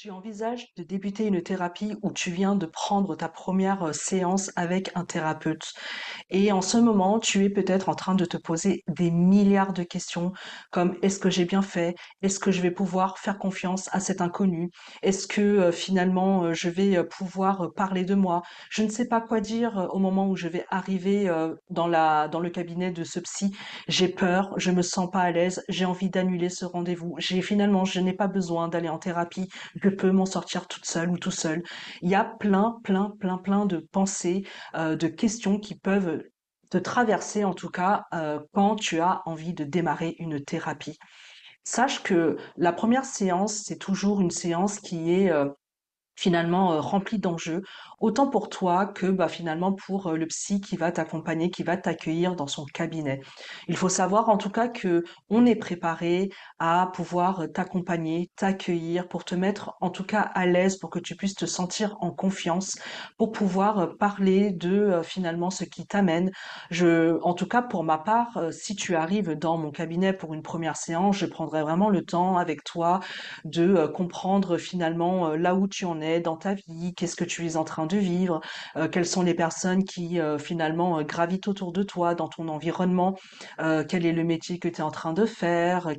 Tu envisages de débuter une thérapie ou tu viens de prendre ta première séance avec un thérapeute. Et en ce moment, tu es peut-être en train de te poser des milliards de questions comme est-ce que j'ai bien fait? Est-ce que je vais pouvoir faire confiance à cet inconnu? Est-ce que finalement je vais pouvoir parler de moi? Je ne sais pas quoi dire au moment où je vais arriver dans le cabinet de ce psy. J'ai peur, je me sens pas à l'aise, j'ai envie d'annuler ce rendez-vous. Je n'ai pas besoin d'aller en thérapie, je peux m'en sortir toute seule ou tout seul. Il y a plein de pensées, de questions qui peuvent te traverser en tout cas quand tu as envie de démarrer une thérapie. Sache que la première séance, c'est toujours une séance qui est finalement rempli d'enjeux, autant pour toi que bah, finalement pour le psy qui va t'accompagner, qui va t'accueillir dans son cabinet. Il faut savoir en tout cas que on est préparé à pouvoir t'accompagner, t'accueillir, pour te mettre en tout cas à l'aise, pour que tu puisses te sentir en confiance, pour pouvoir parler de finalement ce qui t'amène. En tout cas pour ma part, si tu arrives dans mon cabinet pour une première séance, je prendrai vraiment le temps avec toi de comprendre finalement là où tu en es dans ta vie, qu'est-ce que tu es en train de vivre, quelles sont les personnes qui finalement gravitent autour de toi dans ton environnement, quel est le métier que tu es en train de faire,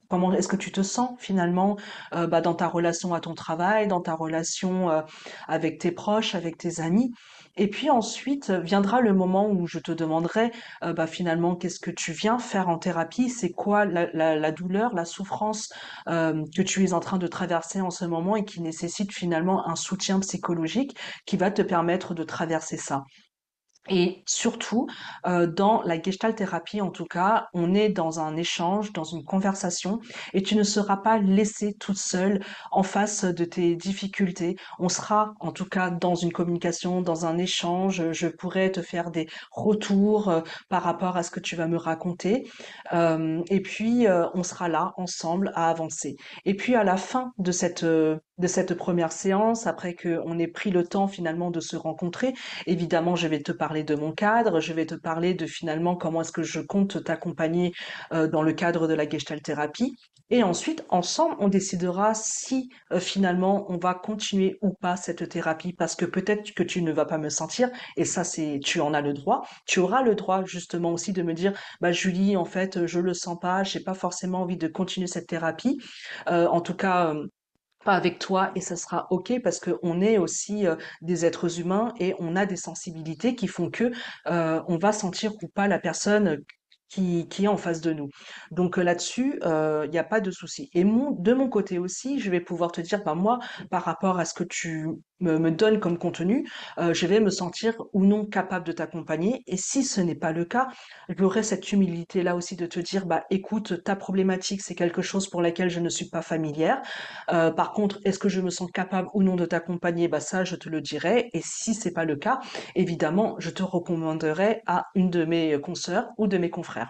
comment est-ce que tu te sens finalement bah, dans ta relation à ton travail, dans ta relation avec tes proches, avec tes amis. Et puis ensuite viendra le moment où je te demanderai bah, finalement qu'est-ce que tu viens faire en thérapie, c'est quoi la douleur, la souffrance que tu es en train de traverser en ce moment et qui nécessite finalement un soutien psychologique qui va te permettre de traverser ça. Et surtout, dans la gestalt thérapie, en tout cas, on est dans un échange, dans une conversation, et tu ne seras pas laissée toute seule en face de tes difficultés. On sera, en tout cas, dans une communication, dans un échange. Je pourrais te faire des retours par rapport à ce que tu vas me raconter, et puis on sera là ensemble à avancer. Et puis à la fin de cette première séance, après qu'on ait pris le temps finalement de se rencontrer, évidemment, je vais te parler de mon cadre, je vais te parler de finalement comment est-ce que je compte t'accompagner dans le cadre de la Gestalt thérapie. Et ensuite, ensemble, on décidera si finalement on va continuer ou pas cette thérapie, parce que peut-être que tu ne vas pas me sentir, et ça c'est, tu en as le droit. Tu auras le droit justement aussi de me dire, bah Julie, en fait, je le sens pas, j'ai pas forcément envie de continuer cette thérapie. En tout cas. Pas avec toi et ça sera ok parce que on est aussi des êtres humains et on a des sensibilités qui font que on va sentir ou pas la personne qui est en face de nous. Donc là-dessus, il n'y a pas de souci. Et de mon côté aussi, je vais pouvoir te dire, bah moi, par rapport à ce que tu me donnes comme contenu, je vais me sentir ou non capable de t'accompagner. Et si ce n'est pas le cas, j'aurai cette humilité-là aussi de te dire, bah écoute, ta problématique, c'est quelque chose pour laquelle je ne suis pas familière. Par contre, est-ce que je me sens capable ou non de t'accompagner? Bah ça, je te le dirai. Et si c'est pas le cas, évidemment, je te recommanderai à une de mes consoeurs ou de mes confrères.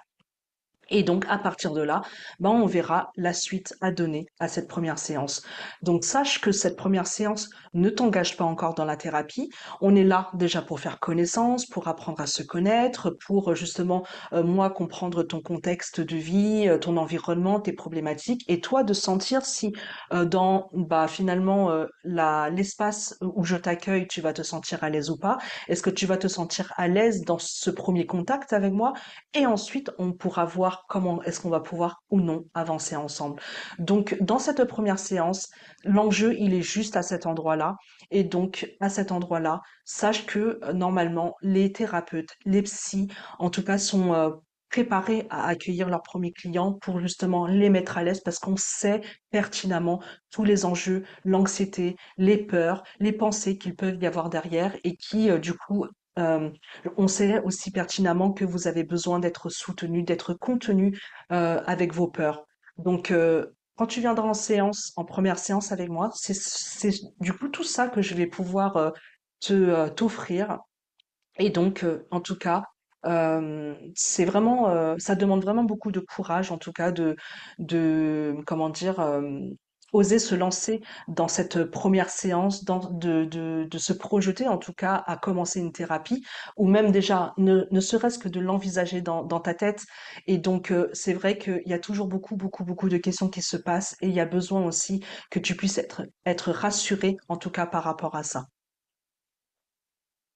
Et donc, à partir de là, ben, on verra la suite à donner à cette première séance. Donc, sache que cette première séance ne t'engage pas encore dans la thérapie. On est là déjà pour faire connaissance, pour apprendre à se connaître, pour justement, moi, comprendre ton contexte de vie, ton environnement, tes problématiques, et toi de sentir si dans, bah, finalement, l'espace où je t'accueille, tu vas te sentir à l'aise ou pas. Est-ce que tu vas te sentir à l'aise dans ce premier contact avec moi? Et ensuite, on pourra voir comment est-ce qu'on va pouvoir ou non avancer ensemble. Donc, dans cette première séance, l'enjeu, il est juste à cet endroit-là. Et donc, à cet endroit-là, sache que normalement, les thérapeutes, les psys, en tout cas, sont préparés à accueillir leurs premiers clients pour justement les mettre à l'aise parce qu'on sait pertinemment tous les enjeux, l'anxiété, les peurs, les pensées qu'il peut y avoir derrière et qui, du coup, euh, on sait aussi pertinemment que vous avez besoin d'être soutenu, d'être contenu avec vos peurs. Donc, quand tu viendras en séance, en première séance avec moi, c'est du coup tout ça que je vais pouvoir t'offrir. Et donc, en tout cas, c'est vraiment, ça demande vraiment beaucoup de courage, en tout cas, comment dire, oser se lancer dans cette première séance, de se projeter en tout cas à commencer une thérapie, ou même déjà ne serait-ce que de l'envisager dans ta tête. Et donc c'est vrai qu'il y a toujours beaucoup de questions qui se passent et il y a besoin aussi que tu puisses être rassuré en tout cas par rapport à ça.